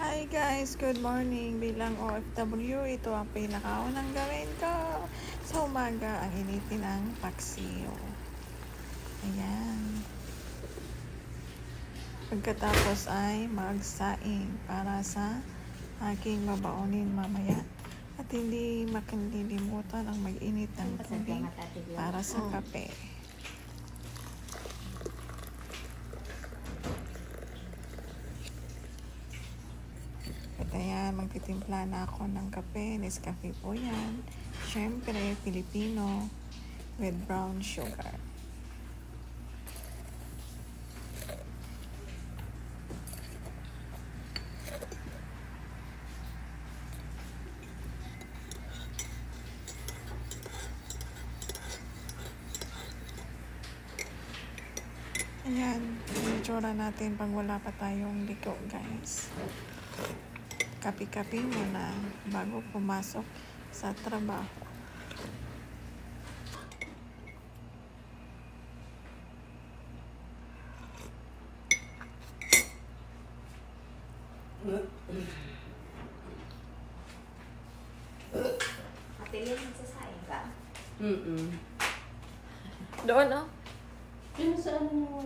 Hi guys, good morning. Bilang OFW, ito ang pinakaunang gawin ko sa umaga, ang initin ng paksiw. Ayan. Pagkatapos ay magsaing para sa aking babaunin mamaya. At hindi makalimutan ang mag-init ng tubig para sa kape. At ayan, magtitimpla na ako ng kape. Nescafe po yan. Siyempre, Filipino with brown sugar. Ayan, itsura natin pag wala pa tayong liko, guys. Kapi-kapi muna bago pumasok sa trabaho. Ate, nagsasaing ka? Doon, oh. Yun sa ano?